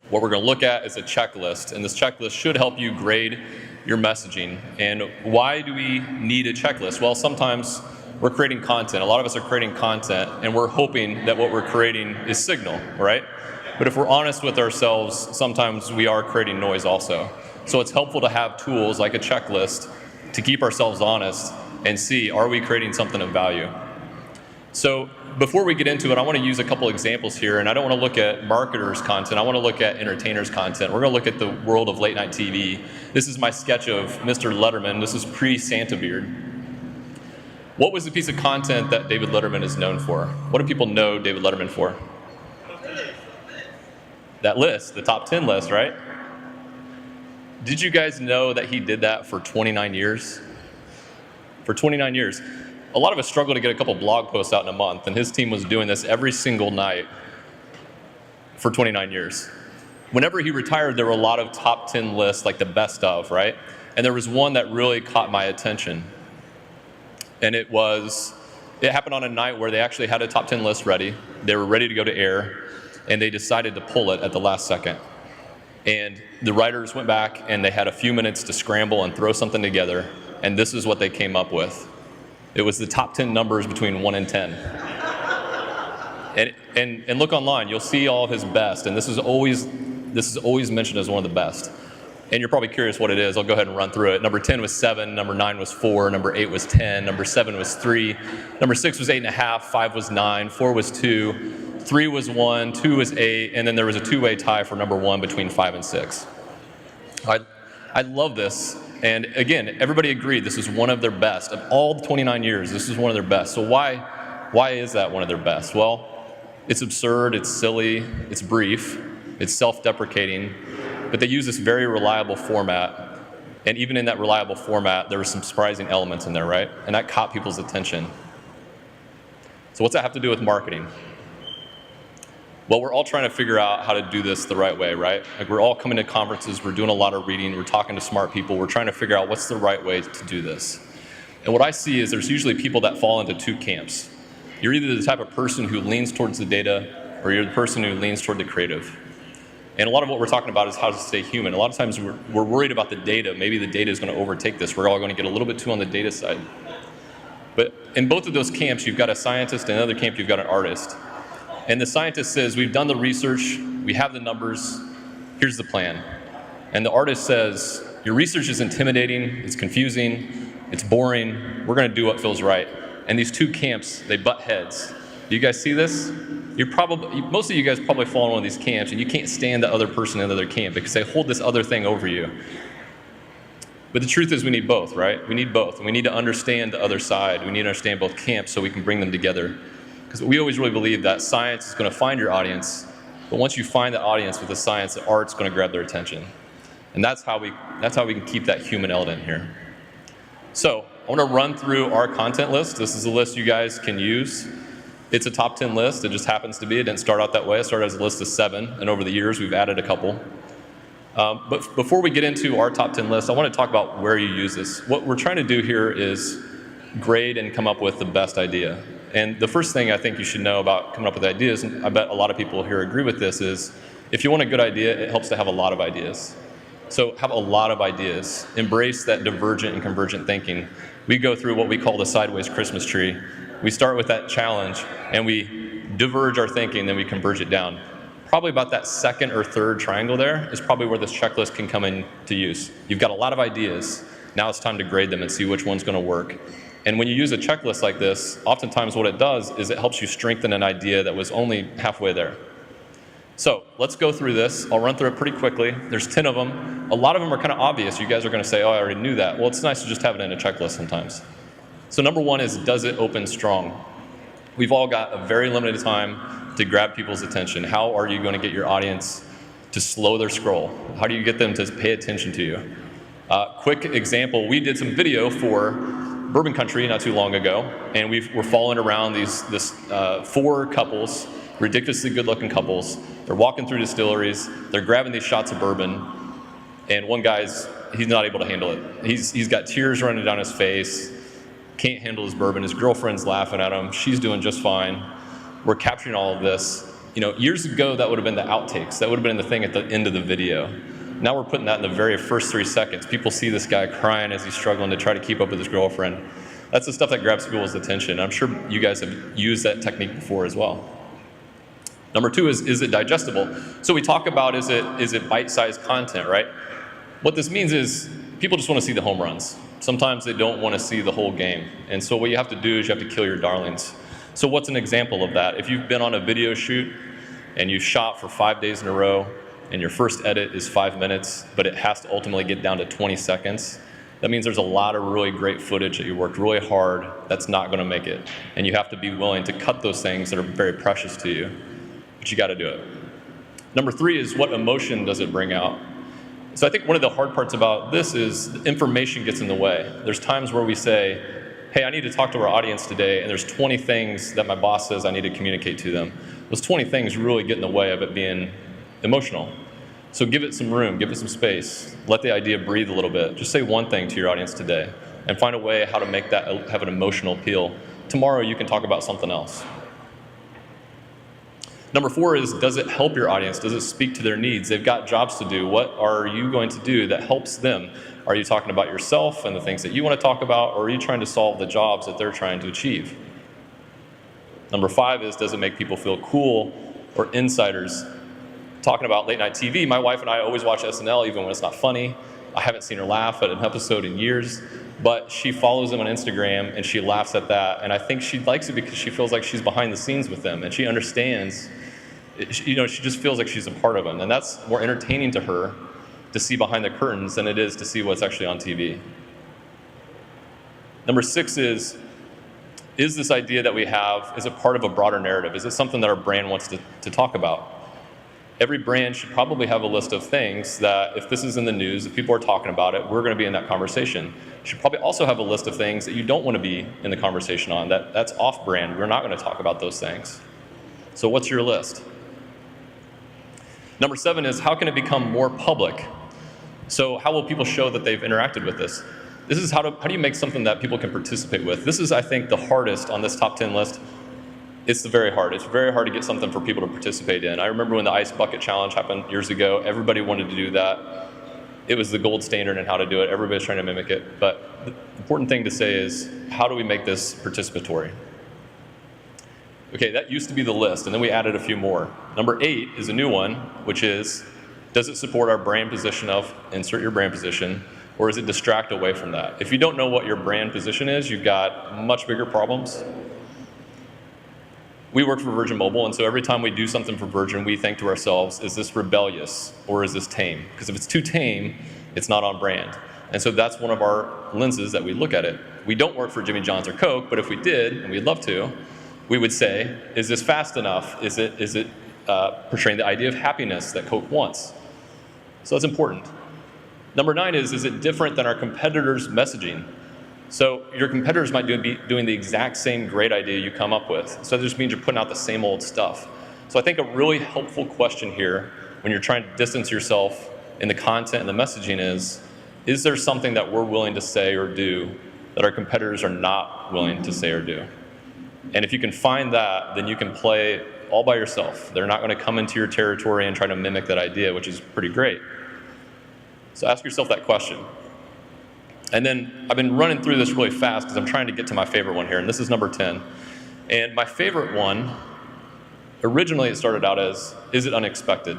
What we're going to look at is a checklist, and this checklist should help you grade your messaging. And why do we need a checklist? Well, sometimes we're creating content. A lot of us are creating content, and we're hoping that what we're creating is signal, right? But if we're honest with ourselves, sometimes we are creating noise also. So it's helpful to have tools like a checklist to keep ourselves honest and see, are we creating something of value? So before we get into it, I want to use a couple examples here, and I don't want to look at marketers' content. I want to look at entertainers' content. We're going to look at the world of late night TV. This is my sketch of Mr. Letterman. This is pre-Santa beard. What was the piece of content that David Letterman is known for? What do people know David Letterman for? That list, the top 10 list, right? Did you guys know that he did that for 29 years? For 29 years. A lot of us struggle to get a couple blog posts out in a month, and his team was doing this every single night for 29 years. Whenever he retired, there were a lot of top 10 lists, like the best of, right? And there was one that really caught my attention. And it happened on a night where they actually had a top 10 list ready. They were ready to go to air, and they decided to pull it at the last second. And the writers went back, and they had a few minutes to scramble and throw something together, and this is what they came up with. It was the top 10 numbers between 1 and 10. And look online, you'll see all of his best, and this is always mentioned as one of the best. And you're probably curious what it is. I'll go ahead and run through it. Number 10 was 7, number 9 was 4, number 8 was 10, number 7 was 3, number 6 was 8.5, 5 was 9, 4 was 2, 3 was 1, 2 was 8, and then there was a two-way tie for number 1 between 5 and 6. I love this. And again, everybody agreed this is one of their best. Of all the 29 years, this is one of their best. So why is that one of their best? Well, it's absurd, it's silly, it's brief, it's self-deprecating, but they use this very reliable format. And even in that reliable format, there were some surprising elements in there, right? And that caught people's attention. So what's that have to do with marketing? Well, we're all trying to figure out how to do this the right way, right? Like, we're all coming to conferences, we're doing a lot of reading, we're talking to smart people, we're trying to figure out what's the right way to do this. And what I see is there's usually people that fall into two camps. You're either the type of person who leans towards the data, or you're the person who leans toward the creative. And a lot of what we're talking about is how to stay human. A lot of times we're worried about the data. Maybe the data is going to overtake this. We're all going to get a little bit too on the data side. But in both of those camps, you've got a scientist, and in another camp, you've got an artist. And the scientist says, we've done the research, we have the numbers, here's the plan. And the artist says, your research is intimidating, it's confusing, it's boring, we're going to do what feels right. And these two camps, they butt heads. Do you guys see this? Most of you guys probably fall in one of these camps, and you can't stand the other person in the other camp because they hold this other thing over you. But the truth is we need both, right? We need both. And we need to understand the other side. We need to understand both camps so we can bring them together. Because we always really believe that science is going to find your audience, but once you find the audience with the science, the art's going to grab their attention. And that's how we can keep that human element here. So I want to run through our content list. This is a list you guys can use. It's a top 10 list. It just happens to be. It didn't start out that way. It started as a list of 7, and over the years we've added a couple. But before we get into our top 10 list, I want to talk about where you use this. What we're trying to do here is grade and come up with the best idea. And the first thing I think you should know about coming up with ideas, and I bet a lot of people here agree with this, is if you want a good idea, it helps to have a lot of ideas. So have a lot of ideas. Embrace that divergent and convergent thinking. We go through what we call the sideways Christmas tree. We start with that challenge, and we diverge our thinking, then we converge it down. Probably about that second or third triangle there is probably where this checklist can come into use. You've got a lot of ideas. Now it's time to grade them and see which one's going to work. And when you use a checklist like this, oftentimes what it does is it helps you strengthen an idea that was only halfway there. So let's go through this. I'll run through it pretty quickly. There's 10 of them. A lot of them are kind of obvious. You guys are going to say, oh, I already knew that. Well, it's nice to just have it in a checklist sometimes. So number 1 is, does it open strong? We've all got a very limited time to grab people's attention. How are you going to get your audience to slow their scroll? How do you get them to pay attention to you? Quick example, we did some video for Bourbon Country not too long ago, and we're following around this 4 couples, ridiculously good-looking couples. They're walking through distilleries, they're grabbing these shots of bourbon, and one guy's, he's not able to handle it. He's got tears running down his face, can't handle his bourbon, his girlfriend's laughing at him, she's doing just fine. We're capturing all of this, Years ago, that would have been the outtakes. That would have been the thing at the end of the video. Now we're putting that in the very first 3 seconds. People see this guy crying as he's struggling to try to keep up with his girlfriend. That's the stuff that grabs people's attention. I'm sure you guys have used that technique before as well. Number 2 is it digestible? So we talk about is it bite-sized content, right? What this means is people just want to see the home runs. Sometimes they don't want to see the whole game. And so what you have to do is you have to kill your darlings. So what's an example of that? If you've been on a video shoot and you shot for 5 days in a row and your first edit is 5 minutes, but it has to ultimately get down to 20 seconds, that means there's a lot of really great footage that you worked really hard that's not going to make it. And you have to be willing to cut those things that are very precious to you. But you got to do it. Number 3 is what emotion does it bring out? So I think one of the hard parts about this is the information gets in the way. There's times where we say, hey, I need to talk to our audience today, and there's 20 things that my boss says I need to communicate to them. Those 20 things really get in the way of it being emotional. So give it some room, give it some space. Let the idea breathe a little bit. Just say one thing to your audience today and find a way how to make that have an emotional appeal. Tomorrow you can talk about something else. Number 4 is, does it help your audience? Does it speak to their needs? They've got jobs to do. What are you going to do that helps them? Are you talking about yourself and the things that you want to talk about, or are you trying to solve the jobs that they're trying to achieve? Number 5 is, does it make people feel cool or insiders? Talking about late night TV, my wife and I always watch SNL even when it's not funny. I haven't seen her laugh at an episode in years, but she follows them on Instagram and she laughs at that. And I think she likes it because she feels like she's behind the scenes with them and she understands, she just feels like she's a part of them. And that's more entertaining to her to see behind the curtains than it is to see what's actually on TV. Number 6 is this idea that we have, is it part of a broader narrative? Is it something that our brand wants to talk about? Every brand should probably have a list of things that if this is in the news, if people are talking about it, we're going to be in that conversation. You should probably also have a list of things that you don't want to be in the conversation on, that's off-brand. We're not going to talk about those things. So what's your list? Number 7 is, how can it become more public? So how will people show that they've interacted with this? This is how do you make something that people can participate with? This is, I think, the hardest on this top 10 list. It's very hard. It's very hard to get something for people to participate in. I remember when the Ice Bucket Challenge happened years ago, everybody wanted to do that. It was the gold standard in how to do it. Everybody's trying to mimic it. But the important thing to say is, how do we make this participatory? Okay, that used to be the list, and then we added a few more. Number 8 is a new one, which is, does it support our brand position of, insert your brand position, or does it distract away from that? If you don't know what your brand position is, you've got much bigger problems. We work for Virgin Mobile, and so every time we do something for Virgin, we think to ourselves, is this rebellious or is this tame? Because if it's too tame, it's not on brand. And so that's one of our lenses that we look at it. We don't work for Jimmy John's or Coke, but if we did, and we'd love to, we would say, is this fast enough? Is it portraying the idea of happiness that Coke wants? So that's important. Number 9 is it different than our competitors' messaging? So your competitors might be doing the exact same great idea you come up with. So that just means you're putting out the same old stuff. So I think a really helpful question here when you're trying to distance yourself in the content and the messaging is there something that we're willing to say or do that our competitors are not willing to say or do? And if you can find that, then you can play all by yourself. They're not going to come into your territory and try to mimic that idea, which is pretty great. So ask yourself that question. And then I've been running through this really fast because I'm trying to get to my favorite one here, and this is number 10. And my favorite one, originally it started out as, is it unexpected?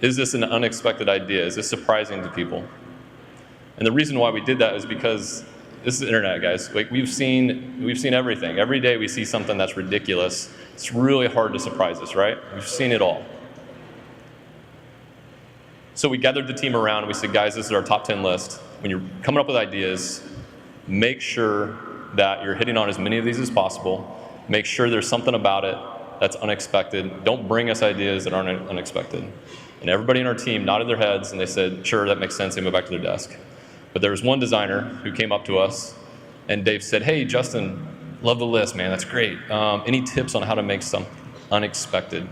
Is this an unexpected idea? Is this surprising to people? And the reason why we did that is because this is the internet, guys. Like we've seen everything. Every day we see something that's ridiculous. It's really hard to surprise us, right? We've seen it all. So we gathered the team around and we said, guys, this is our top 10 list. When you're coming up with ideas, make sure that you're hitting on as many of these as possible. Make sure there's something about it that's unexpected. Don't bring us ideas that aren't unexpected. And everybody in our team nodded their heads and they said, sure, that makes sense. They moved back to their desk. But there was one designer who came up to us and Dave said, hey, Justin, love the list, man. That's great. Any tips on how to make something unexpected?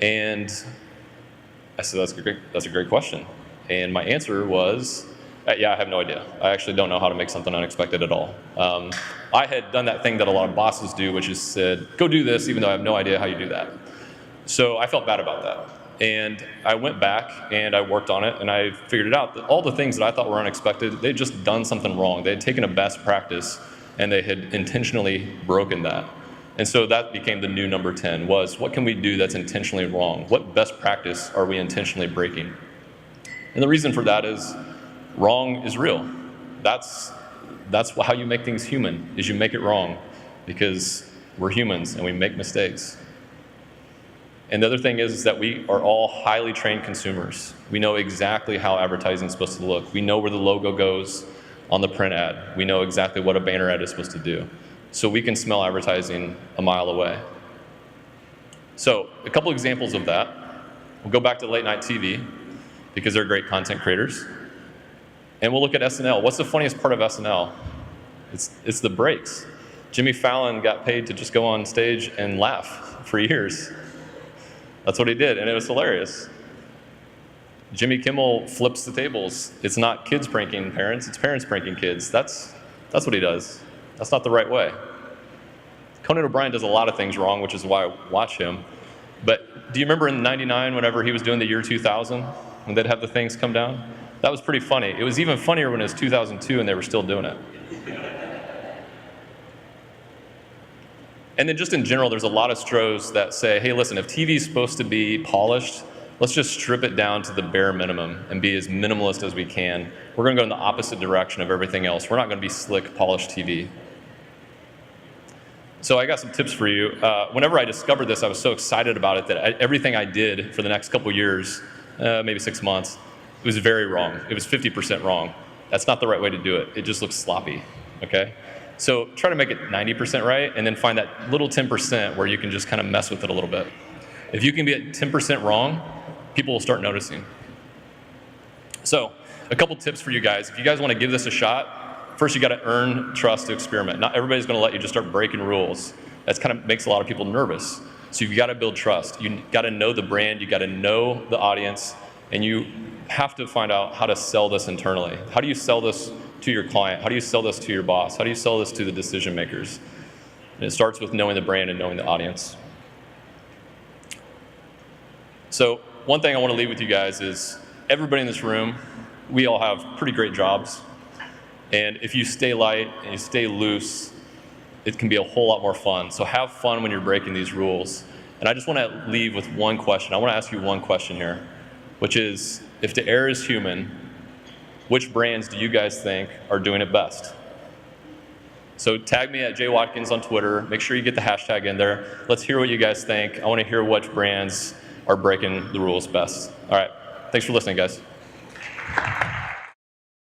And I said, that's a great question. And my answer was, yeah, I have no idea. I actually don't know how to make something unexpected at all. I had done that thing that a lot of bosses do, which is said, go do this, even though I have no idea how you do that. So I felt bad about that. And I went back and I worked on it and I figured it out. That all the things that I thought were unexpected, they'd just done something wrong. They had taken a best practice and they had intentionally broken that. And so that became the new number 10, was what can we do that's intentionally wrong? What best practice are we intentionally breaking? And the reason for that is wrong is real. That's how you make things human, is you make it wrong, because we're humans and we make mistakes. And the other thing is that we are all highly trained consumers. We know exactly how advertising is supposed to look. We know where the logo goes on the print ad. We know exactly what a banner ad is supposed to do. So we can smell advertising a mile away. So a couple examples of that. We'll go back to late night TV, because they're great content creators. And we'll look at SNL. What's the funniest part of SNL? It's the breaks. Jimmy Fallon got paid to just go on stage and laugh for years. That's what he did, and it was hilarious. Jimmy Kimmel flips the tables. It's not kids pranking parents, it's parents pranking kids. That's what he does. That's not the right way. Conan O'Brien does a lot of things wrong, which is why I watch him. But do you remember in '99, whenever he was doing the year 2000, when they'd have the things come down? That was pretty funny. It was even funnier when it was 2002 and they were still doing it. And then just in general, there's a lot of stros that say, hey, listen, if TV's supposed to be polished, let's just strip it down to the bare minimum and be as minimalist as we can. We're going to go in the opposite direction of everything else. We're not going to be slick, polished TV. So I got some tips for you. Whenever I discovered this, I was so excited about it that everything I did for the next couple years, maybe 6 months, it was very wrong. It was 50% wrong. That's not the right way to do it. It just looks sloppy, okay? So try to make it 90% right, and then find that little 10% where you can just kind of mess with it a little bit. If you can be at 10% wrong, people will start noticing. So a couple tips for you guys. If you guys want to give this a shot, first you got to earn trust to experiment. Not everybody's going to let you just start breaking rules. That kind of makes a lot of people nervous. So you've got to build trust. You got to know the brand, you got to know the audience, and you have to find out how to sell this internally. How do you sell this to your client? How do you sell this to your boss? How do you sell this to the decision makers? And it starts with knowing the brand and knowing the audience. So one thing I want to leave with you guys is everybody in this room, we all have pretty great jobs. And if you stay light and you stay loose, it can be a whole lot more fun. So have fun when you're breaking these rules. And I just want to leave with one question. I want to ask you one question here, which is, if to err is human, which brands do you guys think are doing it best? So tag me at @Watkins on Twitter. Make sure you get the hashtag in there. Let's hear what you guys think. I want to hear which brands are breaking the rules best. All right. Thanks for listening, guys.